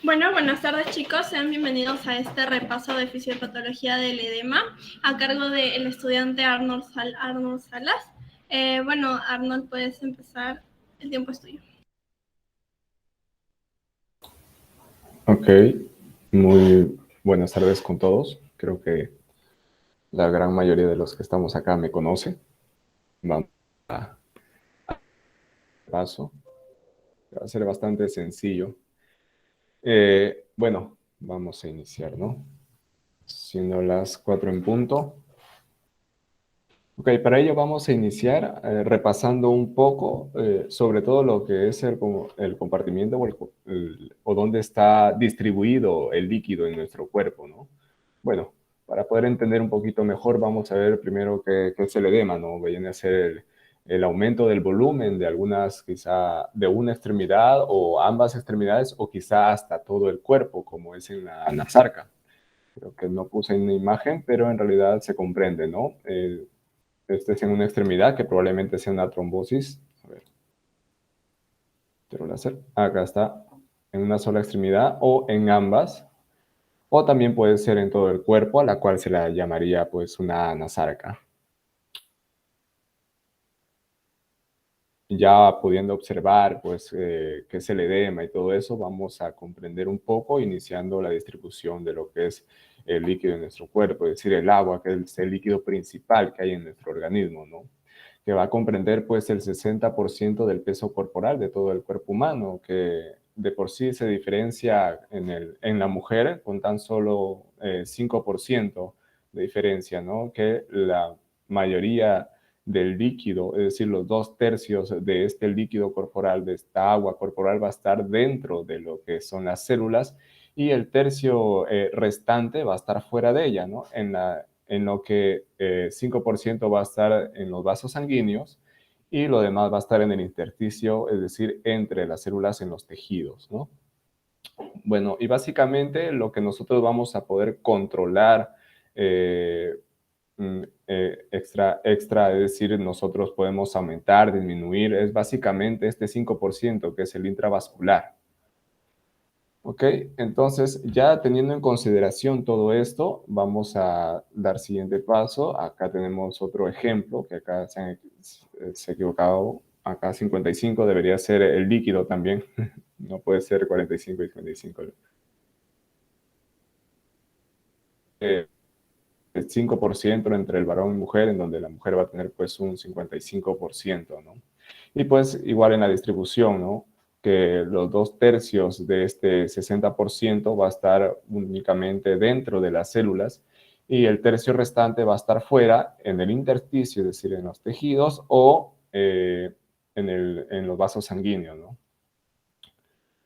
Bueno, buenas tardes chicos, sean bienvenidos a este repaso de fisiopatología del edema a cargo del estudiante Arnold Salas. Bueno, Arnold, puedes empezar, el tiempo es tuyo. Ok, muy buenas tardes con todos. Creo que la gran mayoría de los que estamos acá me conocen. Vamos a paso. Va a ser bastante sencillo. Bueno, vamos a iniciar, ¿no? Siendo las 4 en punto. Ok, para ello vamos a iniciar repasando un poco sobre todo lo que es el compartimiento o dónde está distribuido el líquido en nuestro cuerpo, ¿no? Bueno, para poder entender un poquito mejor, vamos a ver primero qué es el edema, ¿no? Viene a ser el aumento del volumen de algunas, quizá de una extremidad o ambas extremidades, o quizá hasta todo el cuerpo, como es en la nasarca. Creo que no puse en una imagen, pero en realidad se comprende, ¿no? Este es en una extremidad, que probablemente sea una trombosis. A ver, quiero hacer. Acá está, en una sola extremidad o en ambas. O también puede ser en todo el cuerpo, a la cual se la llamaría pues una nasarca. Ya pudiendo observar pues qué es el edema y todo eso, vamos a comprender un poco iniciando la distribución de lo que es el líquido en nuestro cuerpo, es decir, el agua, que es el líquido principal que hay en nuestro organismo, ¿no? Que va a comprender pues el 60% del peso corporal de todo el cuerpo humano, que de por sí se diferencia en la mujer con tan solo 5% de diferencia, ¿no? Que la mayoría del líquido, es decir, los 2/3 de este líquido corporal, de esta agua corporal, va a estar dentro de lo que son las células, y el tercio restante va a estar fuera de ella, ¿no? En lo que 5% va a estar en los vasos sanguíneos y lo demás va a estar en el intersticio, es decir, entre las células en los tejidos, ¿no? Bueno, y básicamente lo que nosotros vamos a poder controlar extra, es decir, nosotros podemos aumentar, disminuir, es básicamente este 5% que es el intravascular. Ok, entonces ya teniendo en consideración todo esto, vamos a dar siguiente paso. Acá tenemos otro ejemplo, que acá se ha equivocado. Acá 55 debería ser el líquido también. No puede ser 45 y 55. El 5% entre el varón y mujer, en donde la mujer va a tener pues un 55%, ¿no? Y pues igual en la distribución, ¿no? Que los 2/3 de este 60% va a estar únicamente dentro de las células y el tercio restante va a estar fuera, en el intersticio, es decir, en los tejidos o en los vasos sanguíneos, ¿no?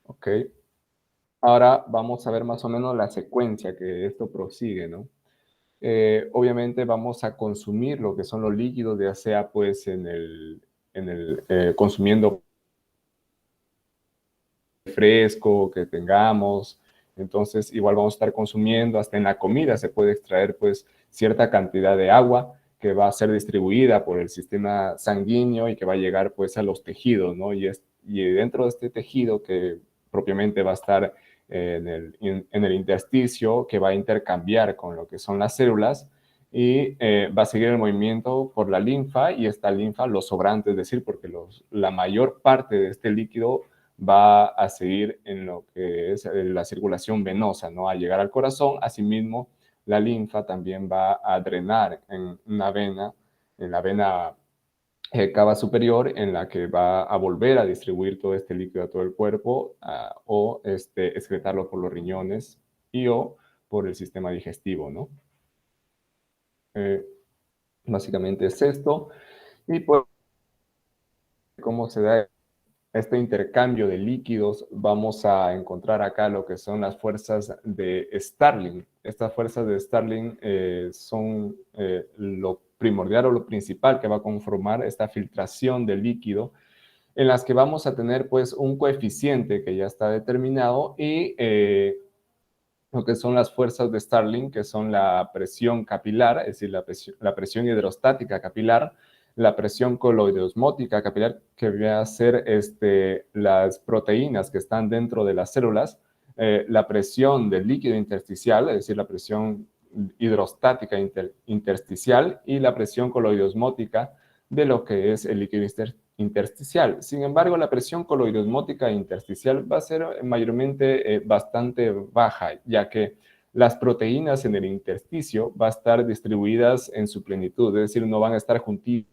Ok. Ahora vamos a ver más o menos la secuencia que esto prosigue, ¿no? Obviamente vamos a consumir lo que son los líquidos, ya sea pues consumiendo fresco que tengamos. Entonces igual vamos a estar consumiendo, hasta en la comida se puede extraer pues cierta cantidad de agua que va a ser distribuida por el sistema sanguíneo y que va a llegar pues a los tejidos, ¿no? Y dentro de este tejido, que propiamente va a estar en el intersticio, que va a intercambiar con lo que son las células, y va a seguir el movimiento por la linfa, y esta linfa, los sobrantes, es decir, porque la mayor parte de este líquido va a seguir en lo que es la circulación venosa, ¿no? A llegar al corazón. Asimismo, la linfa también va a drenar en una vena, en la vena cava superior, en la que va a volver a distribuir todo este líquido a todo el cuerpo, o excretarlo por los riñones y o por el sistema digestivo, ¿no? Eh, Básicamente es esto. Y pues, ¿cómo se da este intercambio de líquidos? Vamos a encontrar acá lo que son las fuerzas de Starling. Estas fuerzas de Starling son lo primordial o lo principal que va a conformar esta filtración de líquido, en las que vamos a tener pues un coeficiente que ya está determinado, y lo que son las fuerzas de Starling, que son la presión capilar, es decir, la presión hidrostática capilar, la presión coloidosmótica capilar, que va a ser las proteínas que están dentro de las células, la presión del líquido intersticial, es decir, la presión hidrostática intersticial y la presión coloidosmótica de lo que es el líquido intersticial. Sin embargo, la presión coloidosmótica intersticial va a ser mayormente bastante baja, ya que las proteínas en el intersticio van a estar distribuidas en su plenitud, es decir, no van a estar juntitas.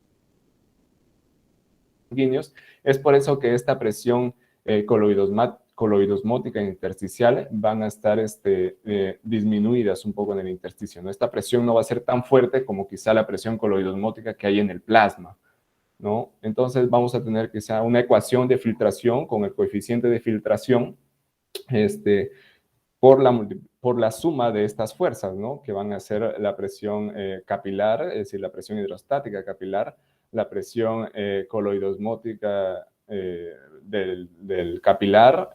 Es por eso que esta presión coloidosmótica intersticial van a estar disminuidas un poco en el intersticio, ¿no? Esta presión no va a ser tan fuerte como quizá la presión coloidosmótica que hay en el plasma, ¿no? Entonces vamos a tener quizá una ecuación de filtración con el coeficiente de filtración por la suma de estas fuerzas, ¿no? Que van a ser la presión capilar, es decir, la presión hidrostática capilar, la presión coloidosmótica del capilar,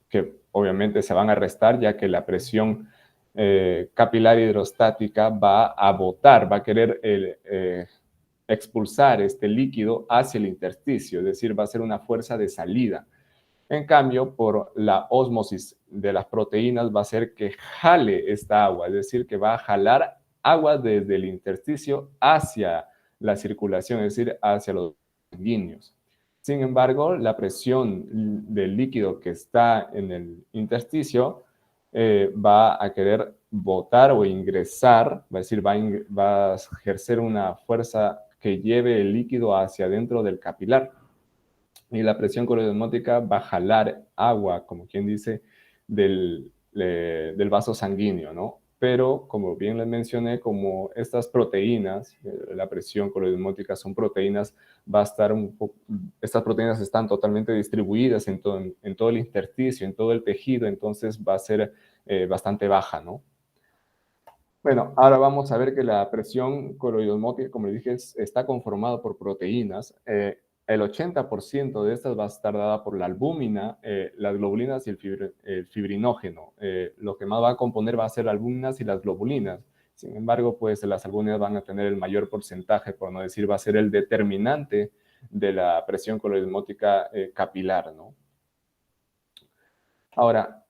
que obviamente se van a restar, ya que la presión capilar hidrostática va a botar, va a querer expulsar este líquido hacia el intersticio, es decir, va a ser una fuerza de salida. En cambio, por la ósmosis de las proteínas va a hacer que jale esta agua, es decir, que va a jalar agua desde el intersticio hacia la circulación, es decir, hacia los sanguíneos. Sin embargo, la presión del líquido que está en el intersticio va a querer botar o ingresar, va a decir, va a ejercer una fuerza que lleve el líquido hacia adentro del capilar. Y la presión coloidosmótica va a jalar agua, como quien dice, del vaso sanguíneo, ¿no? Pero, como bien les mencioné, como estas proteínas, la presión coloidosmótica son proteínas, va a estar estas proteínas están totalmente distribuidas en todo el intersticio, en todo el tejido, entonces va a ser bastante baja, ¿no? Bueno, ahora vamos a ver que la presión coloidosmótica, como les dije, está conformada por proteínas. El 80% de estas va a estar dada por la albúmina, las globulinas y el fibrinógeno. Lo que más va a componer va a ser albúminas y las globulinas. Sin embargo, pues las albúminas van a tener el mayor porcentaje, por no decir, va a ser el determinante de la presión coloidosmótica capilar, ¿no? Ahora,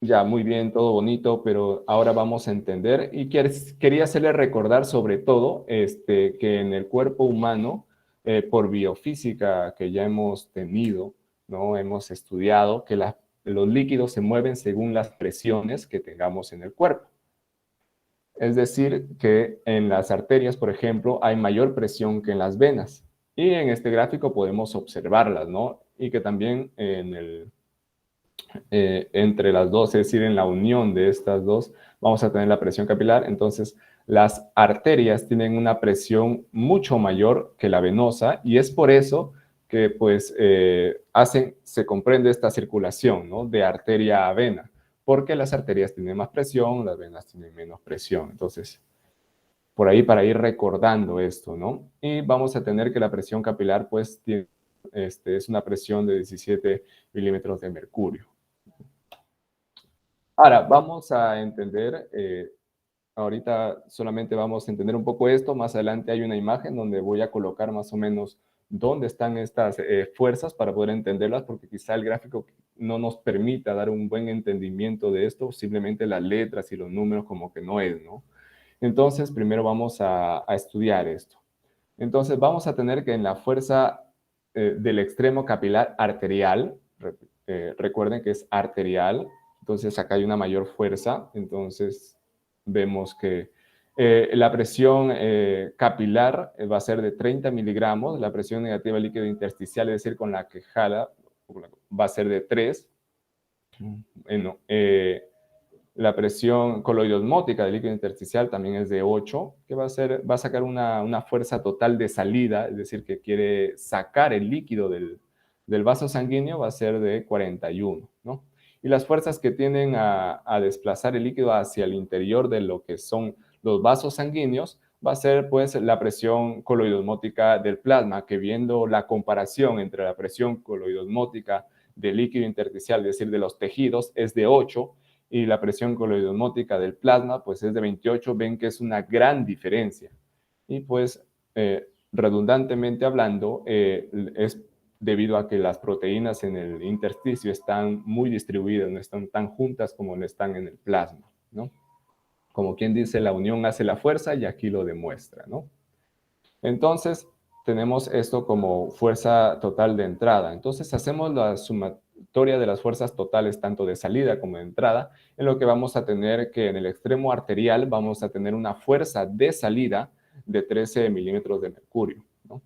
ya, muy bien, todo bonito, pero ahora vamos a entender y quería hacerle recordar sobre todo que en el cuerpo humano, por biofísica que ya hemos tenido, ¿no? Hemos estudiado que los líquidos se mueven según las presiones que tengamos en el cuerpo. Es decir, que en las arterias, por ejemplo, hay mayor presión que en las venas. Y en este gráfico podemos observarlas, ¿no? Y que también entre las dos, es decir, en la unión de estas dos, vamos a tener la presión capilar. Entonces, las arterias tienen una presión mucho mayor que la venosa y es por eso que pues se comprende esta circulación, ¿no? De arteria a vena, porque las arterias tienen más presión, las venas tienen menos presión. Entonces, por ahí para ir recordando esto, ¿no? Y vamos a tener que la presión capilar pues es una presión de 17 milímetros de mercurio. Ahora, vamos a entender, ahorita solamente vamos a entender un poco esto, más adelante hay una imagen donde voy a colocar más o menos dónde están estas fuerzas para poder entenderlas, porque quizá el gráfico no nos permita dar un buen entendimiento de esto, simplemente las letras y los números como que no es, ¿no? Entonces, primero vamos a estudiar esto. Entonces, vamos a tener que en la fuerza del extremo capilar arterial, recuerden que es arterial, entonces acá hay una mayor fuerza, entonces vemos que la presión capilar va a ser de 30 miligramos, la presión negativa del líquido intersticial, es decir, con la que jala, va a ser de 3. Bueno, la presión coloidosmótica del líquido intersticial también es de 8, que va a sacar una fuerza total de salida, es decir, que quiere sacar el líquido del vaso sanguíneo, va a ser de 41, ¿no? Y las fuerzas que tienden a desplazar el líquido hacia el interior de lo que son los vasos sanguíneos, va a ser pues la presión coloidosmótica del plasma, que viendo la comparación entre la presión coloidosmótica del líquido intersticial, es decir, de los tejidos, es de 8, y la presión coloidosmótica del plasma pues es de 28, ven que es una gran diferencia. Y pues redundantemente hablando, es debido a que las proteínas en el intersticio están muy distribuidas, no están tan juntas como lo están en el plasma, ¿no? Como quien dice, la unión hace la fuerza y aquí lo demuestra, ¿no? Entonces, tenemos esto como fuerza total de entrada. Entonces, hacemos la sumatoria de las fuerzas totales, tanto de salida como de entrada, en lo que vamos a tener que en el extremo arterial vamos a tener una fuerza de salida de 13 milímetros de mercurio, ¿no?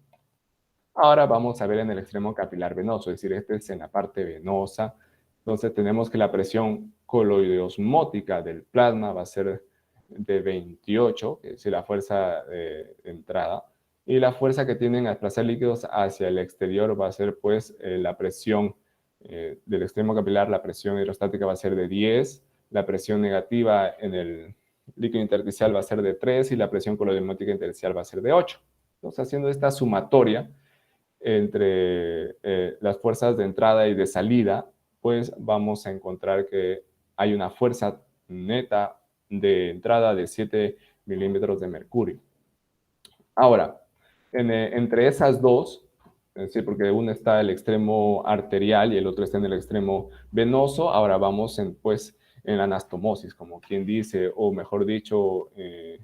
Ahora vamos a ver en el extremo capilar venoso, es decir, este es en la parte venosa. Entonces tenemos que la presión coloidosmótica del plasma va a ser de 28, que es la fuerza de entrada, y la fuerza que tienen a desplazar líquidos hacia el exterior va a ser pues la presión del extremo capilar, la presión hidrostática va a ser de 10, la presión negativa en el líquido intersticial va a ser de 3 y la presión coloidosmótica intersticial va a ser de 8. Entonces haciendo esta sumatoria entre las fuerzas de entrada y de salida, pues vamos a encontrar que hay una fuerza neta de entrada de 7 milímetros de mercurio. Ahora, entre esas dos, es decir, porque uno está el extremo arterial y el otro está en el extremo venoso, ahora vamos en la anastomosis, como quien dice, o mejor dicho, en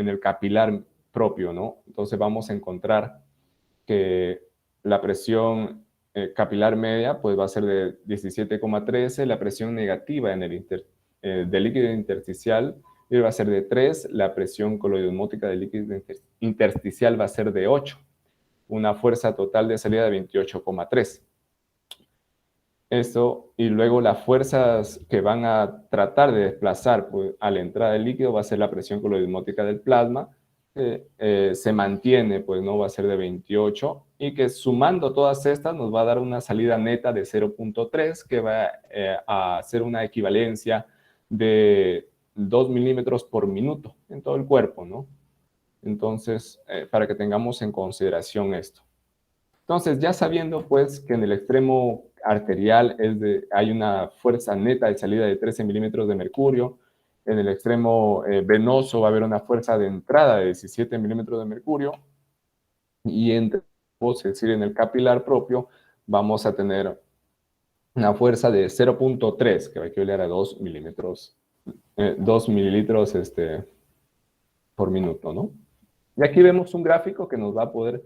el capilar propio, ¿no? Entonces vamos a encontrar que la presión capilar media pues va a ser de 17,13, la presión negativa en el del líquido intersticial va a ser de 3, la presión coloidosmótica del líquido intersticial va a ser de 8, una fuerza total de salida de 28,3. Esto, y luego las fuerzas que van a tratar de desplazar pues, a la entrada del líquido va a ser la presión coloidosmótica del plasma, se mantiene, pues no va a ser de 28, y que sumando todas estas nos va a dar una salida neta de 0,3, que va a hacer una equivalencia de 2 milímetros por minuto en todo el cuerpo, ¿no? Entonces, para que tengamos en consideración esto. Entonces, ya sabiendo pues que en el extremo arterial hay una fuerza neta de salida de 13 milímetros de mercurio, en el extremo venoso va a haber una fuerza de entrada de 17 milímetros de mercurio, y es decir, en el capilar propio, vamos a tener una fuerza de 0,3, que va a equivaler a 2 mililitros por minuto, ¿no? Y aquí vemos un gráfico que nos va a poder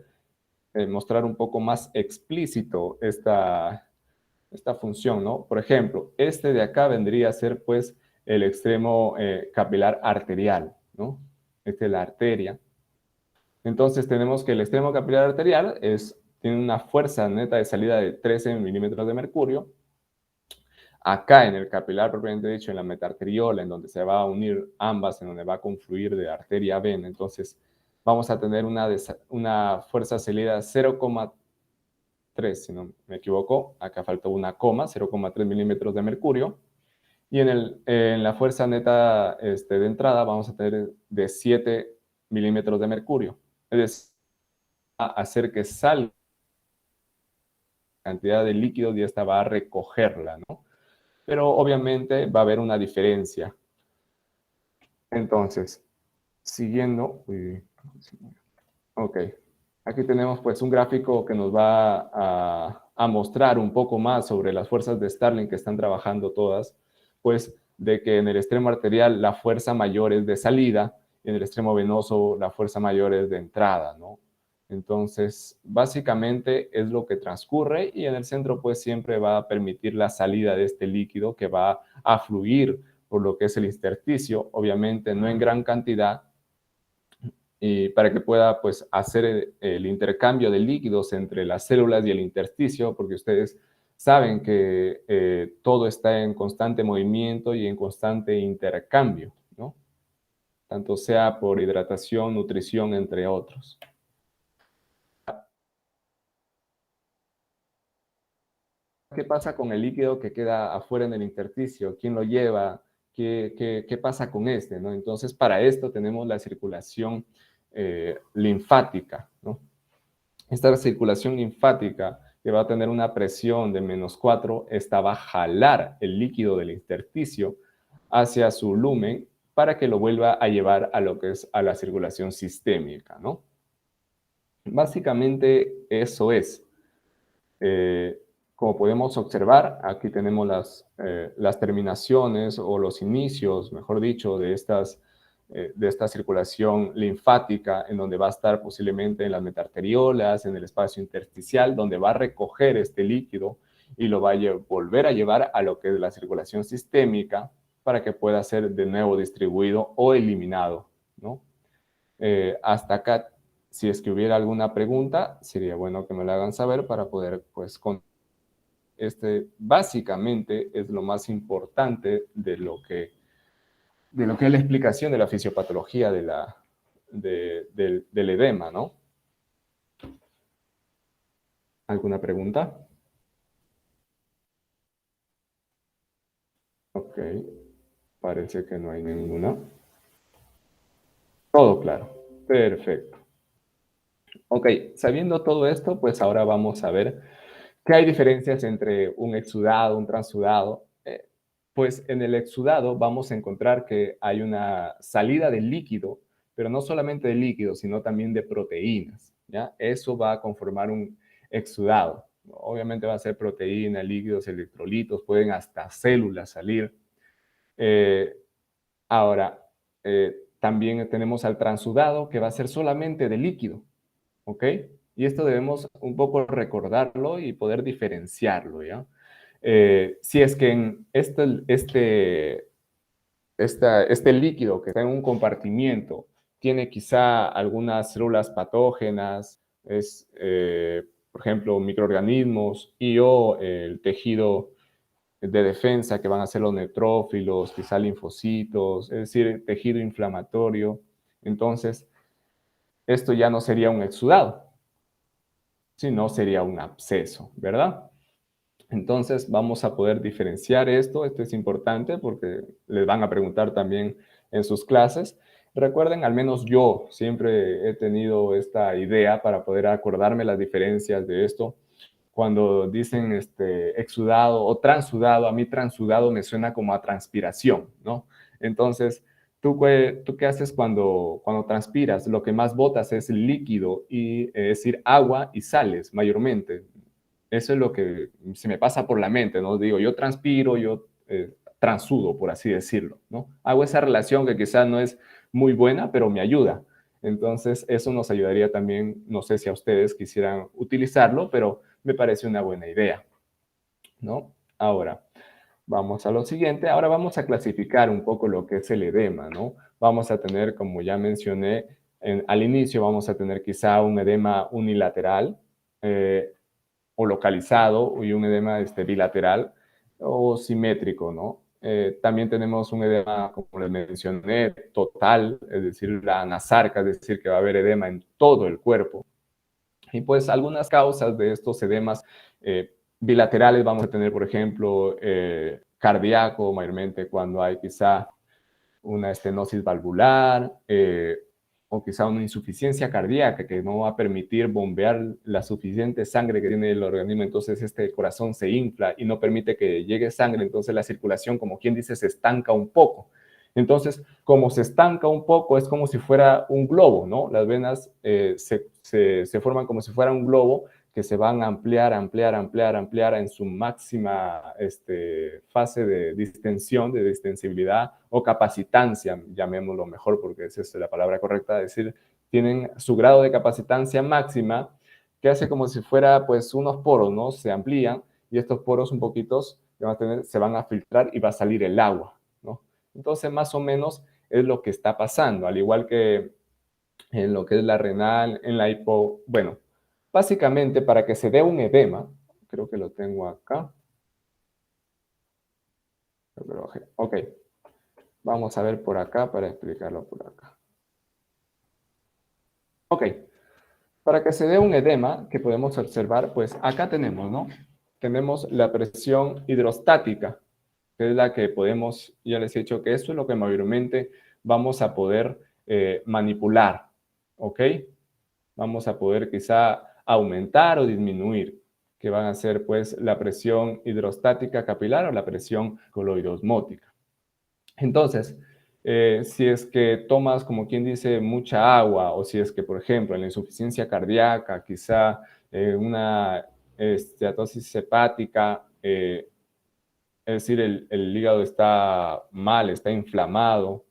mostrar un poco más explícito esta función, ¿no? Por ejemplo, este de acá vendría a ser, pues, el extremo capilar arterial, ¿no? Esta es la arteria. Entonces, tenemos que el extremo capilar arterial tiene una fuerza neta de salida de 13 milímetros de mercurio. Acá en el capilar, propiamente dicho, en la metarteriola, en donde se va a unir ambas, en donde va a confluir de arteria a vena, entonces vamos a tener una fuerza salida 0,3, si no me equivoco, acá faltó una coma, 0,3 milímetros de mercurio, y en la fuerza neta de entrada vamos a tener de 7 milímetros de mercurio, es decir, a hacer que salga la cantidad de líquido y esta va a recogerla, ¿no? Pero obviamente va a haber una diferencia. Entonces, siguiendo, ok, aquí tenemos pues un gráfico que nos va a mostrar un poco más sobre las fuerzas de Starling que están trabajando todas, pues de que en el extremo arterial la fuerza mayor es de salida y en el extremo venoso la fuerza mayor es de entrada, ¿no? Entonces, básicamente es lo que transcurre y en el centro pues siempre va a permitir la salida de este líquido que va a fluir por lo que es el intersticio, obviamente no en gran cantidad, y para que pueda pues hacer el intercambio de líquidos entre las células y el intersticio, porque ustedes saben que todo está en constante movimiento y en constante intercambio, ¿no? Tanto sea por hidratación, nutrición, entre otros. ¿Qué pasa con el líquido que queda afuera en el intersticio? ¿Quién lo lleva? ¿Qué pasa con este, ¿no? Entonces, para esto tenemos la circulación linfática, ¿no? Esta circulación linfática, que va a tener una presión de -4, esta va a jalar el líquido del intersticio hacia su lumen para que lo vuelva a llevar a lo que es a la circulación sistémica, ¿no? Básicamente eso es. Como podemos observar, aquí tenemos las terminaciones o los inicios, mejor dicho, de esta circulación linfática, en donde va a estar posiblemente en las metarteriolas, en el espacio intersticial, donde va a recoger este líquido y lo va a volver a llevar a lo que es la circulación sistémica para que pueda ser de nuevo distribuido o eliminado, ¿no? Hasta acá, si es que hubiera alguna pregunta, sería bueno que me la hagan saber para poder, pues, básicamente es lo más importante de lo que es la explicación de la fisiopatología del edema, ¿no? ¿Alguna pregunta? Ok, parece que no hay ninguna. Todo claro, perfecto. Ok, sabiendo todo esto, pues ahora vamos a ver qué hay diferencias entre un exudado, un transudado. Pues en el exudado vamos a encontrar que hay una salida de líquido, pero no solamente de líquido, sino también de proteínas, ¿ya? Eso va a conformar un exudado. Obviamente va a ser proteína, líquidos, electrolitos, pueden hasta células salir. Ahora, también tenemos al transudado, que va a ser solamente de líquido, ¿ok? Y esto debemos un poco recordarlo y poder diferenciarlo, ¿ya? Si es que en este líquido que está en un compartimiento tiene quizá algunas células patógenas, por ejemplo, microorganismos y o el tejido de defensa que van a ser los neutrófilos, quizá linfocitos, es decir, tejido inflamatorio. Entonces, esto ya no sería un exudado, sino sería un absceso, ¿verdad? Entonces vamos a poder diferenciar esto. Esto es importante porque les van a preguntar también en sus clases. Recuerden, al menos yo siempre he tenido esta idea para poder acordarme las diferencias de esto. Cuando dicen exudado o transudado, a mí transudado me suena como a transpiración, ¿no? Entonces, ¿tú qué haces cuando transpiras? Lo que más botas es líquido, es decir, agua y sales mayormente. Eso es lo que se me pasa por la mente, ¿no? Digo, yo transpiro, yo transudo, por así decirlo, ¿no? Hago esa relación que quizás no es muy buena, pero me ayuda. Entonces, eso nos ayudaría también, no sé si a ustedes quisieran utilizarlo, pero me parece una buena idea, ¿no? Ahora, vamos a lo siguiente. Ahora vamos a clasificar un poco lo que es el edema, ¿no? Vamos a tener, como ya mencioné, al inicio vamos a tener quizá un edema unilateral, o localizado y un edema bilateral o simétrico, ¿no? También tenemos un edema, como les mencioné, total, es decir, la anasarca, es decir, que va a haber edema en todo el cuerpo. Y pues algunas causas de estos edemas bilaterales vamos a tener, por ejemplo, cardíaco, mayormente cuando hay quizá una estenosis valvular, o quizá una insuficiencia cardíaca que no va a permitir bombear la suficiente sangre que tiene el organismo. Entonces este corazón se infla y no permite que llegue sangre, entonces la circulación, como quien dice, se estanca un poco. Entonces, como se estanca un poco, es como si fuera un globo, ¿no? Las venas se forman como si fuera un globo que se van a ampliar, ampliar, ampliar, ampliar en su máxima fase de distensión, de distensibilidad o capacitancia, llamémoslo mejor porque esa es la palabra correcta, es decir, tienen su grado de capacitancia máxima que hace como si fuera pues unos poros, ¿no? Se amplían y estos poros un poquitos se van a filtrar y va a salir el agua, ¿no? Entonces, más o menos es lo que está pasando, al igual que en lo que es la renal, en la hipo... Bueno, básicamente para que se dé un edema, creo que lo tengo acá. Ok, vamos a ver por acá para explicarlo por acá. Ok, para que se dé un edema que podemos observar, pues acá tenemos, ¿no? Tenemos la presión hidrostática, que es la que podemos, ya les he dicho que esto es lo que mayormente vamos a poder manipular, ¿ok? Vamos a poder quizá aumentar o disminuir, que van a ser pues la presión hidrostática capilar o la presión coloidosmótica. Entonces, si es que tomas, como quien dice, mucha agua, o si es que, por ejemplo, en la insuficiencia cardíaca, quizá una esteatosis hepática, es decir, el hígado está mal, está inflamado.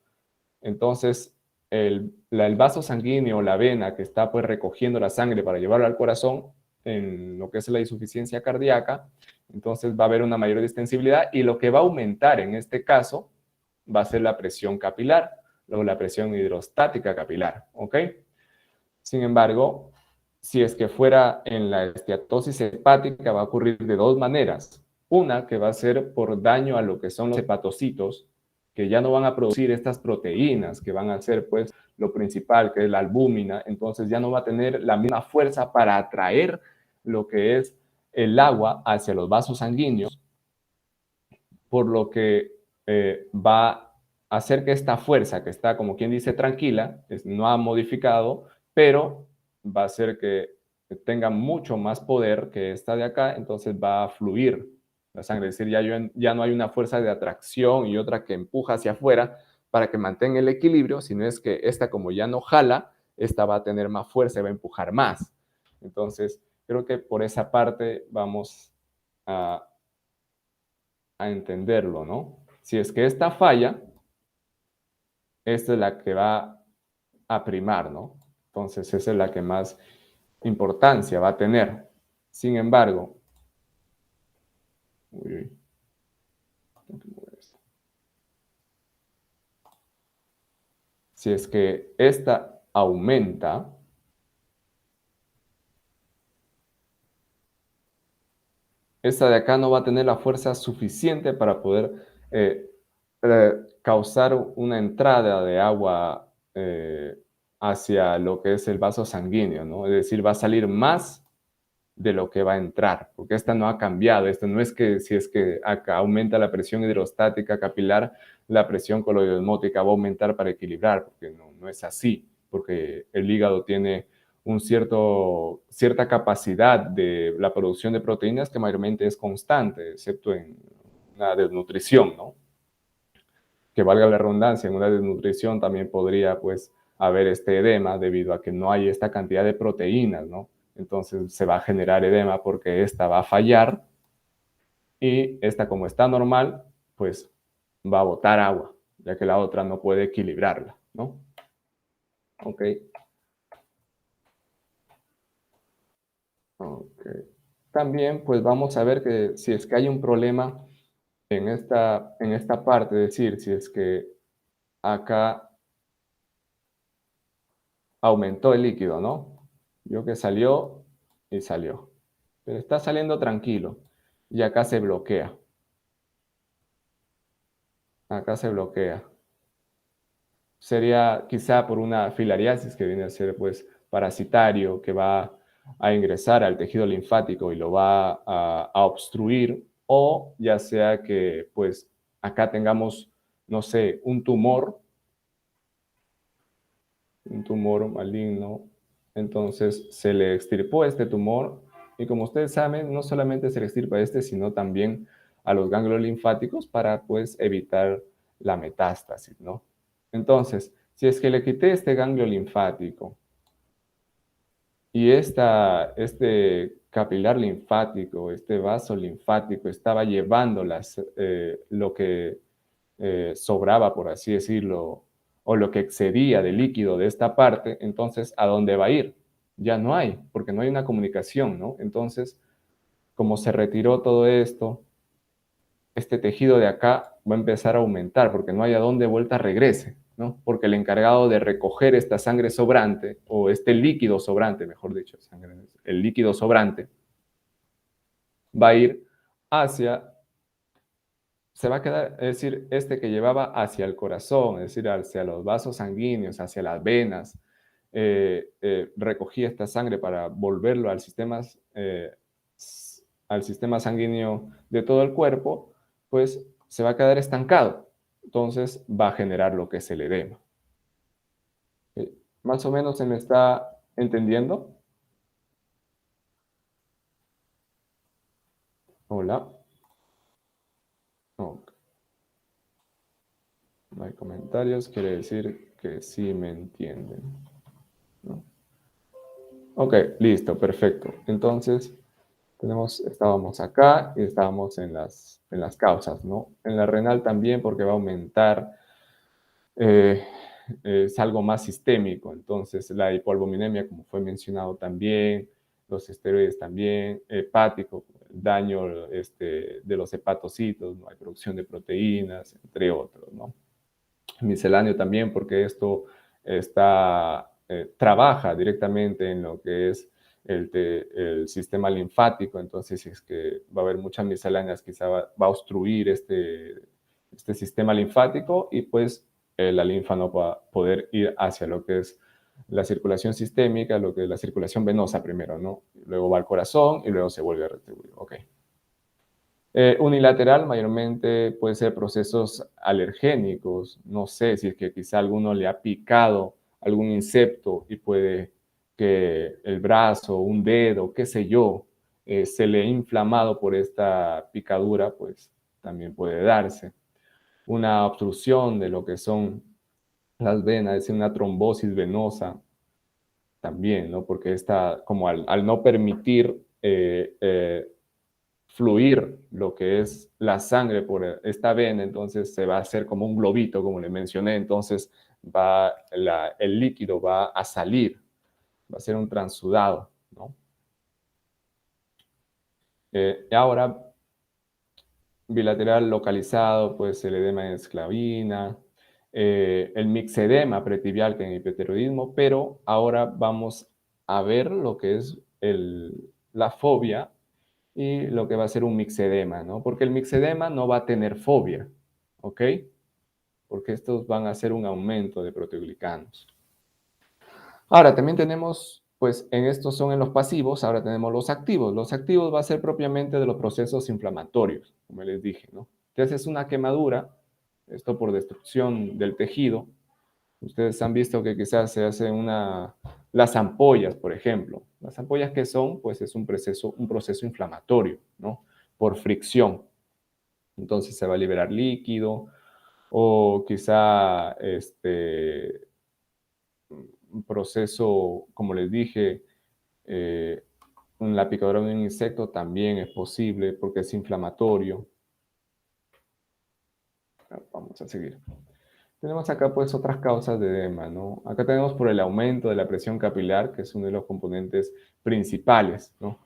Entonces, el vaso sanguíneo, la vena que está pues recogiendo la sangre para llevarla al corazón, en lo que es la insuficiencia cardíaca, entonces va a haber una mayor distensibilidad y lo que va a aumentar en este caso va a ser la presión capilar, luego la presión hidrostática capilar, ¿ok? Sin embargo, si es que fuera en la esteatosis hepática, va a ocurrir de dos maneras. Una, que va a ser por daño a lo que son los hepatocitos, que ya no van a producir estas proteínas, que van a ser pues lo principal, que es la albúmina, entonces ya no va a tener la misma fuerza para atraer lo que es el agua hacia los vasos sanguíneos, por lo que va a hacer que esta fuerza, que está como quien dice tranquila, no ha modificado, pero va a hacer que tenga mucho más poder que esta de acá, entonces va a fluir la sangre, es decir, ya no hay una fuerza de atracción y otra que empuja hacia afuera para que mantenga el equilibrio, sino es que esta como ya no jala, esta va a tener más fuerza y va a empujar más. Entonces, creo que por esa parte vamos a entenderlo, ¿no? Si es que esta falla, esta es la que va a primar, ¿no? Entonces, esa es la que más importancia va a tener. Sin embargo, si es que esta aumenta, esta de acá no va a tener la fuerza suficiente para poder causar una entrada de agua hacia lo que es el vaso sanguíneo, ¿no? Es decir, va a salir más de lo que va a entrar, porque esta no ha cambiado. Esto no es que si es que acá aumenta la presión hidrostática capilar, la presión coloidosmótica va a aumentar para equilibrar, porque no es así, porque el hígado tiene cierta capacidad de la producción de proteínas que mayormente es constante, excepto en una desnutrición, ¿no? Que valga la redundancia, en una desnutrición también podría pues haber este edema debido a que no hay esta cantidad de proteínas, ¿no? Entonces se va a generar edema porque esta va a fallar y esta como está normal, pues va a botar agua, ya que la otra no puede equilibrarla, ¿no? Ok. Ok. También pues vamos a ver que si es que hay un problema en esta parte, es decir, si es que acá aumentó el líquido, ¿no? Vio que salió y salió. Pero está saliendo tranquilo y acá se bloquea. Acá se bloquea. Sería quizá por una filariasis que viene a ser pues parasitario, que va a ingresar al tejido linfático y lo va a obstruir, o ya sea que pues acá tengamos, no sé, un tumor maligno, entonces se le extirpó este tumor y como ustedes saben, no solamente se le extirpa este, sino también a los ganglios linfáticos para pues evitar la metástasis, ¿no? Entonces, si es que le quité este ganglio linfático y este capilar linfático, este vaso linfático estaba llevando lo que sobraba, por así decirlo, o lo que excedía de líquido de esta parte, entonces, ¿a dónde va a ir? Ya no hay, porque no hay una comunicación, ¿no? Entonces, como se retiró todo esto, este tejido de acá va a empezar a aumentar, porque no hay a dónde vuelta regrese, ¿no? Porque el encargado de recoger esta sangre sobrante, o este líquido sobrante, mejor dicho, el líquido sobrante, va a ir hacia se va a quedar, es decir, este que llevaba hacia el corazón, es decir, hacia los vasos sanguíneos, hacia las venas, recogía esta sangre para volverlo al sistema sanguíneo de todo el cuerpo, pues se va a quedar estancado. Entonces va a generar lo que es el edema. ¿Más o menos se me está entendiendo? Hola. Ok. No hay comentarios, quiere decir que sí me entienden, ¿no? Ok, listo, perfecto. Entonces, Estábamos acá y estábamos en las causas, ¿no? En la renal también porque va a aumentar, eh, es algo más sistémico, entonces la hipoalbuminemia, como fue mencionado también, los esteroides también, hepático, daño de los hepatocitos, no hay producción de proteínas, entre otros, ¿no? Misceláneo también porque esto trabaja directamente en lo que es el sistema linfático, entonces si es que va a haber muchas misceláneas, quizá va a obstruir este sistema linfático y pues la linfa no va a poder ir hacia lo que es la circulación sistémica, lo que es la circulación venosa primero, ¿no? Luego va al corazón y luego se vuelve a retribuir, ¿ok? Unilateral mayormente puede ser procesos alergénicos, no sé si es que quizá alguno le ha picado algún insecto y puede que el brazo, un dedo, qué sé yo, se le ha inflamado por esta picadura, pues también puede darse. Una obstrucción de lo que son las venas, es decir, una trombosis venosa también, ¿no? Porque esta, como al no permitir fluir lo que es la sangre por esta vena, entonces se va a hacer como un globito, como le mencioné, entonces el líquido va a salir, va a ser un transudado, ¿no? Ahora, bilateral localizado, pues el edema en esclavina, el mixedema pretibial que en hipertiroidismo, pero ahora vamos a ver lo que es la fobia y lo que va a ser un mixedema, ¿no? Porque el mixedema no va a tener fobia, ¿ok? Porque estos van a hacer un aumento de proteoglicanos. Ahora, también tenemos, pues en estos son en los pasivos, ahora tenemos los activos. Los activos va a ser propiamente de los procesos inflamatorios, como les dije, ¿no? Entonces es una quemadura, esto por destrucción del tejido. Ustedes han visto que quizás se hace las ampollas, por ejemplo. Las ampollas que son, pues es un proceso inflamatorio, ¿no? Por fricción. Entonces se va a liberar líquido o quizá un proceso, como les dije, la picadura de un insecto también es posible porque es inflamatorio. Vamos a seguir. Tenemos acá pues otras causas de edema, ¿no? Acá tenemos por el aumento de la presión capilar, que es uno de los componentes principales, ¿no?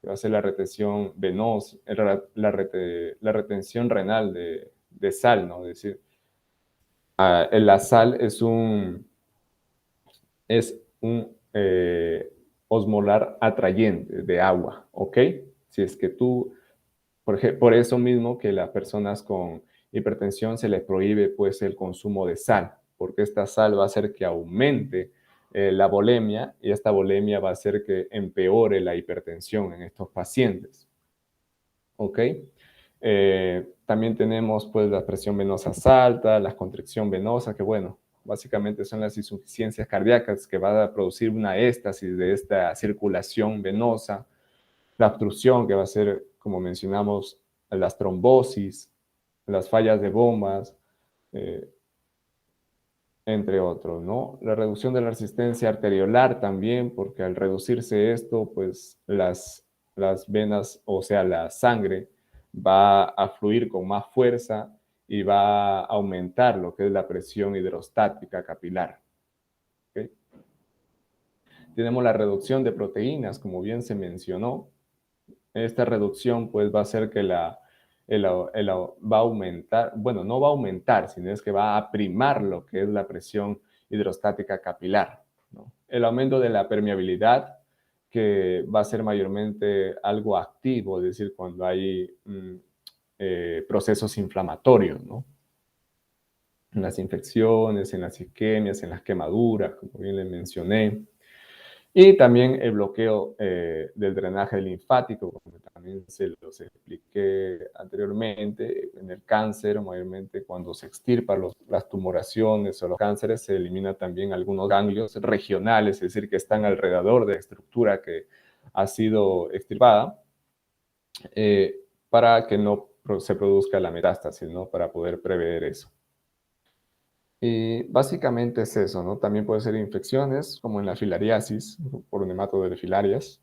Que va a ser la retención venosa, la retención renal de sal, ¿no? Es decir, la sal es un osmolar atrayente de agua, ¿ok? Si es que tú, por eso mismo que las personas con hipertensión se les prohíbe pues el consumo de sal, porque esta sal va a hacer que aumente la volemia y esta volemia va a hacer que empeore la hipertensión en estos pacientes, ¿ok? También tenemos pues la presión venosa alta, la constricción venosa, que bueno, básicamente son las insuficiencias cardíacas que van a producir una éstasis de esta circulación venosa, la obstrucción que va a ser, como mencionamos, las trombosis, las fallas de bombas, eh, entre otros, ¿no? La reducción de la resistencia arteriolar también, porque al reducirse esto, pues las venas, o sea, la sangre, va a fluir con más fuerza y va a aumentar lo que es la presión hidrostática capilar. ¿Okay? Tenemos la reducción de proteínas, como bien se mencionó. Esta reducción pues va a hacer que va a aumentar, bueno, no va a aumentar, sino es que va a primar lo que es la presión hidrostática capilar, ¿no? El aumento de la permeabilidad, que va a ser mayormente algo activo, es decir, cuando hay procesos inflamatorios, ¿no? En las infecciones, en las isquemias, en las quemaduras, como bien les mencioné. Y también el bloqueo del drenaje linfático, como también se los expliqué anteriormente, en el cáncer, mayormente cuando se extirpan las tumoraciones o los cánceres, se elimina también algunos ganglios regionales, es decir, que están alrededor de la estructura que ha sido extirpada, para que no se produzca la metástasis, ¿no? Para poder prever eso. Y básicamente es eso, ¿no? También puede ser infecciones, como en la filariasis, por nematodo de filarias.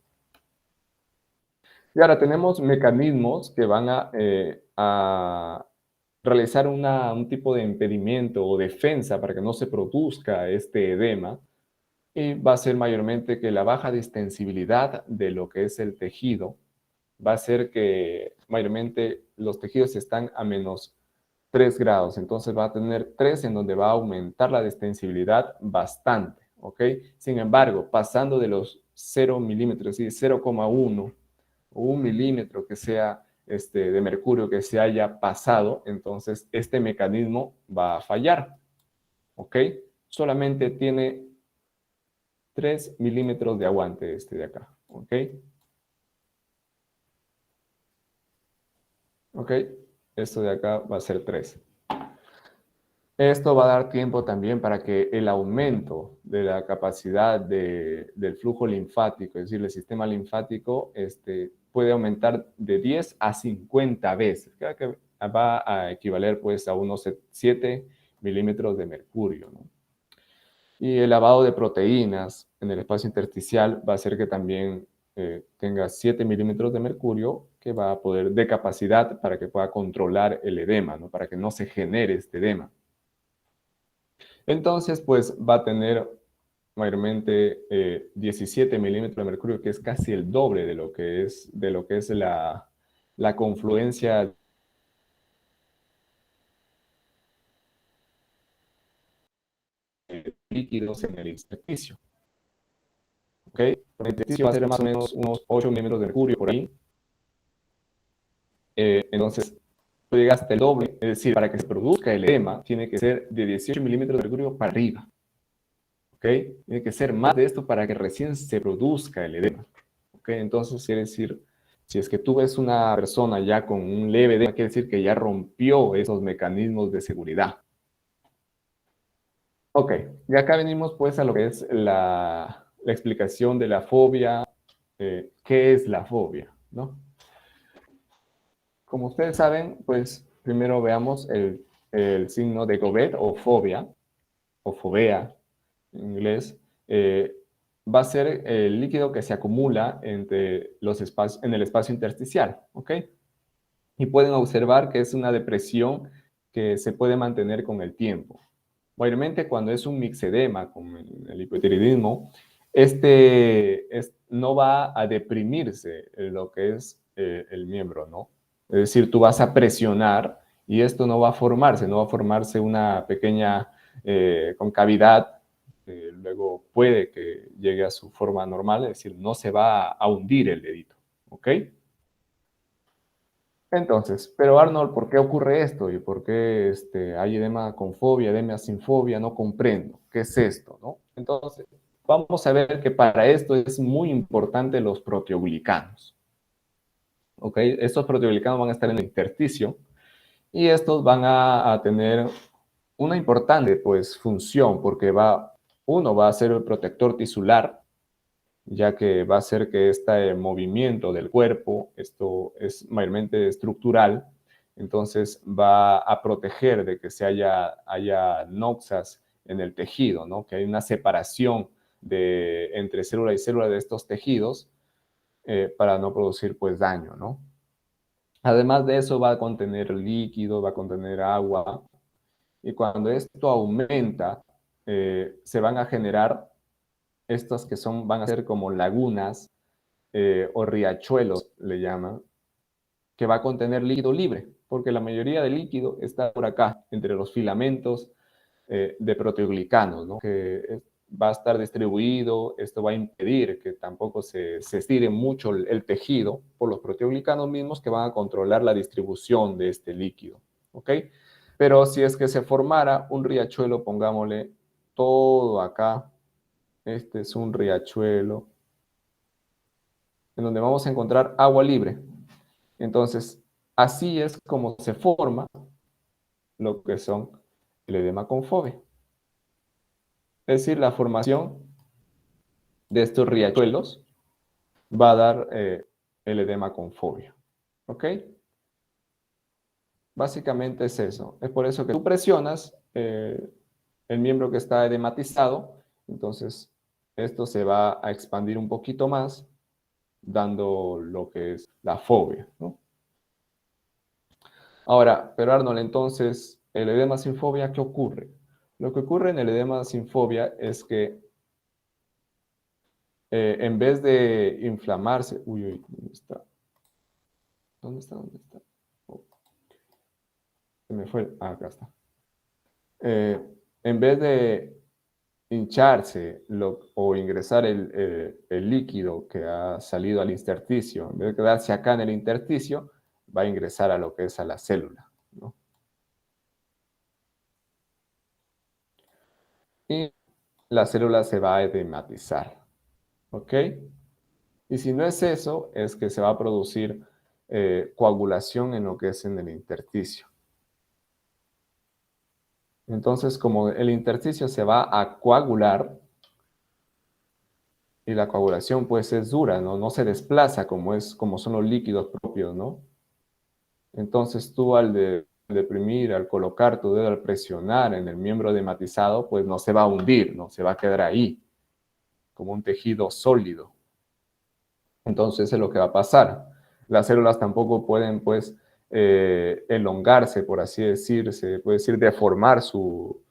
Y ahora tenemos mecanismos que van a realizar un tipo de impedimento o defensa para que no se produzca este edema, y va a ser mayormente que la baja distensibilidad de lo que es el tejido va a ser que mayormente los tejidos están a -3 grados, entonces va a tener 3 en donde va a aumentar la distensibilidad bastante, ¿ok? Sin embargo, pasando de los 0 milímetros, ¿sí? 0,1 o 1 milímetro que sea de mercurio que se haya pasado, entonces este mecanismo va a fallar, ¿ok? Solamente tiene 3 milímetros de aguante de acá, ¿ok? ¿Ok? Esto de acá va a ser 3. Esto va a dar tiempo también para que el aumento de la capacidad del flujo linfático, es decir, el sistema linfático, puede aumentar de 10 a 50 veces, que va a equivaler pues a unos 7 milímetros de mercurio, ¿no? Y el lavado de proteínas en el espacio intersticial va a hacer que también tenga 7 milímetros de mercurio, que va a poder de capacidad para que pueda controlar el edema, ¿no? Para que no se genere este edema. Entonces, pues va a tener mayormente 17 milímetros de mercurio, que es casi el doble de lo que es la confluencia de líquidos en el intersticio. ¿Ok? El intersticio va a ser más o menos unos 8 milímetros de mercurio por ahí. Entonces, tú llegas hasta el doble, es decir, para que se produzca el edema, tiene que ser de 18 milímetros de mercurio para arriba. ¿Ok? Tiene que ser más de esto para que recién se produzca el edema. ¿Ok? Entonces, quiere decir, si es que tú ves una persona ya con un leve edema, quiere decir que ya rompió esos mecanismos de seguridad. Ok, y acá venimos pues a lo que es la explicación de la fobia. ¿Qué es la fobia? ¿No? Como ustedes saben, pues primero veamos el signo de Gaudet o fobia, o fobea en inglés. Va a ser el líquido que se acumula entre los espacios, en el espacio intersticial, ¿ok? Y pueden observar que es una depresión que se puede mantener con el tiempo. Mayormente cuando es un mixedema, como el hipotiroidismo, no va a deprimirse lo que es el miembro, ¿no? Es decir, tú vas a presionar y esto no va a formarse una pequeña concavidad, luego puede que llegue a su forma normal, es decir, no se va a hundir el dedito, ¿ok? Entonces, pero Arnold, ¿por qué ocurre esto? ¿Y por qué hay edema con fobia, edema sin fobia? No comprendo. ¿Qué es esto? ¿No? Entonces, vamos a ver que para esto es muy importante los proteoglicanos. ¿Ok? Estos proteoglicanos van a estar en el intersticio y estos van a tener una importante pues, función porque uno va a ser el protector tisular, ya que va a hacer que este movimiento del cuerpo, esto es mayormente estructural, entonces va a proteger de que haya noxas en el tejido, ¿no? Que hay una separación entre célula y célula de estos tejidos para no producir pues daño, ¿no? Además de eso va a contener líquido, va a contener agua, y cuando esto aumenta, se van a generar estas que van a ser como lagunas o riachuelos, le llaman, que va a contener líquido libre, porque la mayoría del líquido está por acá, entre los filamentos de proteoglicanos, ¿no? Que va a estar distribuido, esto va a impedir que tampoco se estire mucho el tejido por los proteoglicanos mismos que van a controlar la distribución de este líquido, ¿ok? Pero si es que se formara un riachuelo, pongámosle todo acá, este es un riachuelo, en donde vamos a encontrar agua libre. Entonces, así es como se forma lo que son el edema con fobia. Es decir, la formación de estos riachuelos va a dar el edema con fobia. ¿Ok? Básicamente es eso. Es por eso que tú presionas el miembro que está edematizado, entonces esto se va a expandir un poquito más dando lo que es la fobia, ¿no? Ahora, pero Arnold, entonces, el edema sin fobia, ¿qué ocurre? Lo que ocurre en el edema sin fobia es que en vez de inflamarse, uy, ¿dónde está? ¿Dónde está? ¿Dónde está? Oh, se me fue, acá está. Eh, en vez de hincharse o ingresar el líquido que ha salido al intersticio, en vez de quedarse acá en el intersticio, va a ingresar a lo que es a la célula, ¿no? Y la célula se va a edematizar, ¿ok? Y si no es eso, es que se va a producir coagulación en lo que es en el intersticio. Entonces, como el intersticio se va a coagular, y la coagulación pues es dura, ¿no? No se desplaza como son los líquidos propios, ¿no? Entonces tú al deprimir, al colocar tu dedo, al presionar en el miembro edematizado, pues no se va a hundir, ¿no? Se va a quedar ahí, como un tejido sólido. Entonces es lo que va a pasar. Las células tampoco pueden, pues, elongarse, por así decirse, puede decir, deformar su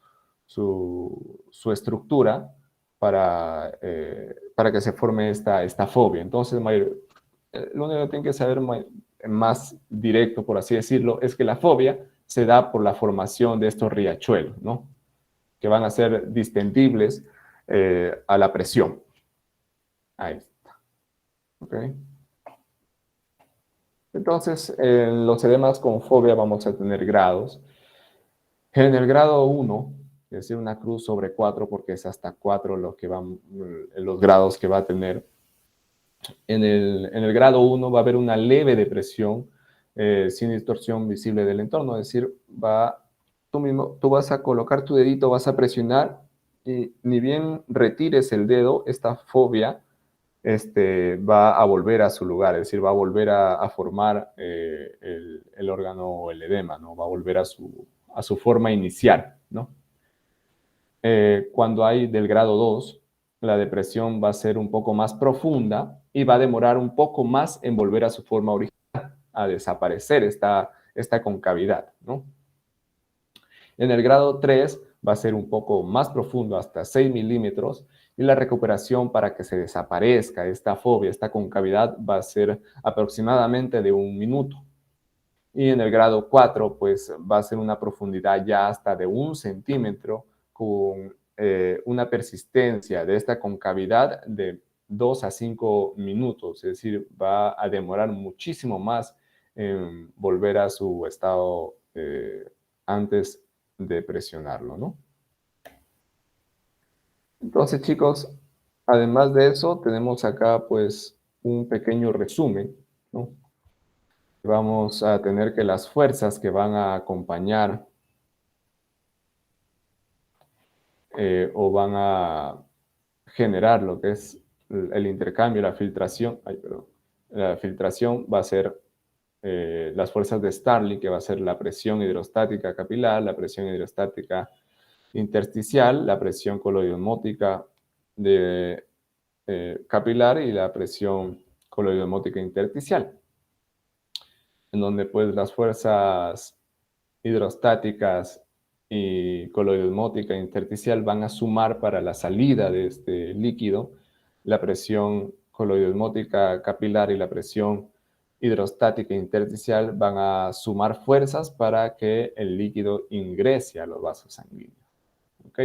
estructura para que se forme esta fobia. Entonces, lo único que tienen que saber más directo, por así decirlo, es que la fobia se da por la formación de estos riachuelos, ¿no? Que van a ser distendibles a la presión. Ahí está. ¿Ok? Entonces, en los edemas con fobia vamos a tener grados. En el grado 1, es decir, una cruz sobre 4, porque es hasta 4 los grados que va a tener. En el grado 1 va a haber una leve depresión sin distorsión visible del entorno, es decir, tú vas a colocar tu dedito, vas a presionar y ni bien retires el dedo, esta fobia va a volver a su lugar, es decir, va a volver a formar el órgano o el edema, ¿no? Va a volver a su forma inicial, ¿no? Cuando hay del grado 2, la depresión va a ser un poco más profunda y va a demorar un poco más en volver a su forma original, a desaparecer esta concavidad, ¿no? En el grado 3 va a ser un poco más profundo, hasta 6 milímetros, y la recuperación para que se desaparezca esta fobia, esta concavidad, va a ser aproximadamente de 1 minuto. Y en el grado 4, pues va a ser una profundidad ya hasta de 1 centímetro con una persistencia de esta concavidad de 2 a 5 minutos, es decir, va a demorar muchísimo más en volver a su estado antes de presionarlo, ¿no? Entonces, chicos, además de eso, tenemos acá pues un pequeño resumen, ¿no? Vamos a tener que las fuerzas que van a acompañar o van a generar lo que es el intercambio, la filtración, la filtración va a ser las fuerzas de Starling, que va a ser la presión hidrostática capilar, la presión hidrostática intersticial, la presión coloidosmótica capilar y la presión coloidosmótica intersticial, en donde pues las fuerzas hidrostáticas y coloidosmótica intersticial van a sumar para la salida de este líquido la presión coloidosmótica capilar y la presión hidrostática intersticial van a sumar fuerzas para que el líquido ingrese a los vasos sanguíneos. ¿Ok?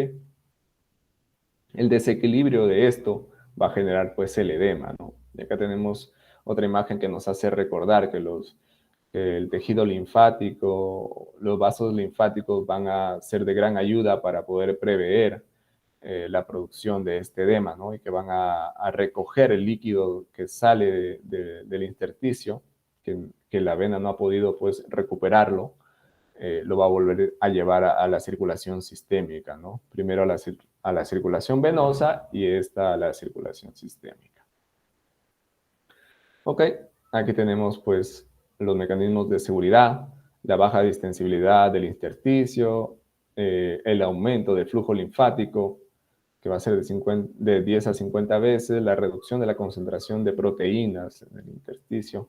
El desequilibrio de esto va a generar pues el edema, ¿no? Y acá tenemos otra imagen que nos hace recordar que el tejido linfático, los vasos linfáticos van a ser de gran ayuda para poder prever la producción de este edema, ¿no? Y que van a recoger el líquido que sale del intersticio, que la vena no ha podido pues recuperarlo, lo va a volver a llevar a la circulación sistémica, ¿no? Primero a la circulación venosa y esta a la circulación sistémica. Ok, aquí tenemos pues los mecanismos de seguridad, la baja distensibilidad del intersticio, el aumento del flujo linfático, que va a ser de 10 a 50 veces, la reducción de la concentración de proteínas en el intersticio.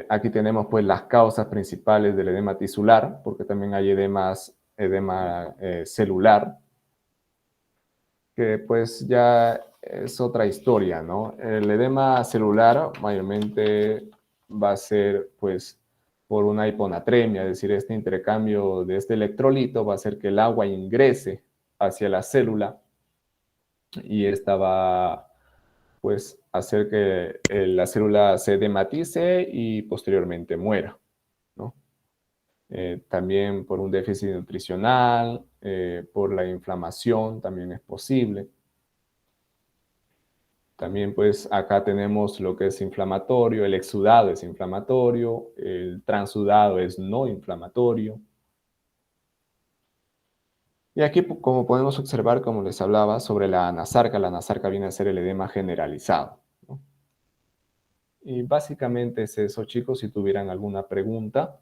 Aquí tenemos pues las causas principales del edema tisular, porque también hay edema celular, que pues ya es otra historia, ¿no? El edema celular mayormente va a ser pues por una hiponatremia, es decir, este intercambio de este electrolito va a hacer que el agua ingrese hacia la célula y esta va pues hacer que la célula se dematice y posteriormente muera, ¿no? También por un déficit nutricional, por la inflamación también es posible. También pues acá tenemos lo que es inflamatorio, el exudado es inflamatorio, el transudado es no inflamatorio. Y aquí, como podemos observar, como les hablaba, sobre la anasarca viene a ser el edema generalizado, ¿no? Y básicamente es eso, chicos. Si tuvieran alguna pregunta,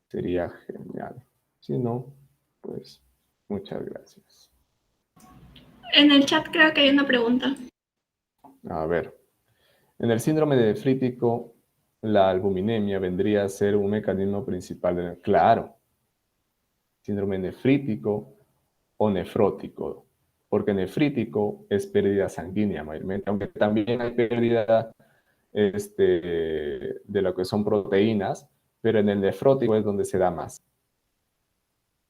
sería genial. Si no, pues muchas gracias. En el chat creo que hay una pregunta. A ver, en el síndrome nefrítico, la albuminemia vendría a ser un mecanismo principal de... Claro, síndrome nefrítico o nefrótico, porque nefrítico es pérdida sanguínea mayormente, aunque también hay pérdida de lo que son proteínas, pero en el nefrótico es donde se da más,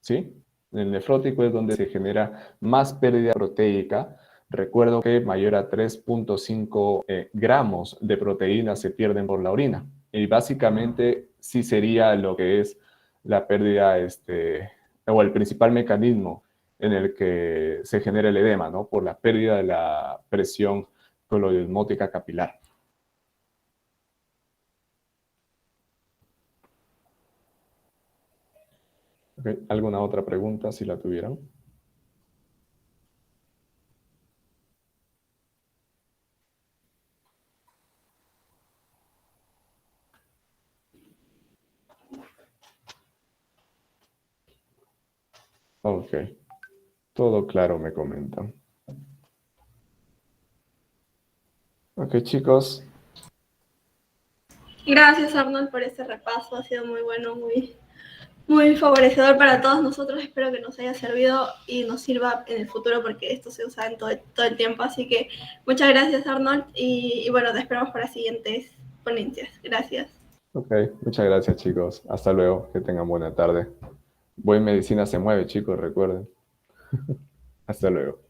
¿sí? En el nefrótico es donde se genera más pérdida proteica. Recuerdo que mayor a 3.5 gramos de proteína se pierden por la orina. Y básicamente sí sería lo que es la pérdida, o el principal mecanismo en el que se genera el edema, ¿no? Por la pérdida de la presión coloidosmótica capilar. Okay. ¿Alguna otra pregunta, si la tuvieran? Ok. Todo claro, me comentan. Ok, chicos. Gracias, Arnold, por este repaso. Ha sido muy bueno, muy favorecedor para todos nosotros. Espero que nos haya servido y nos sirva en el futuro porque esto se usa en todo el tiempo. Así que muchas gracias, Arnold. Y bueno, te esperamos para siguientes ponencias. Gracias. Ok, muchas gracias, chicos. Hasta luego. Que tengan buena tarde. Buen medicina se mueve, chicos, recuerden. Hasta luego.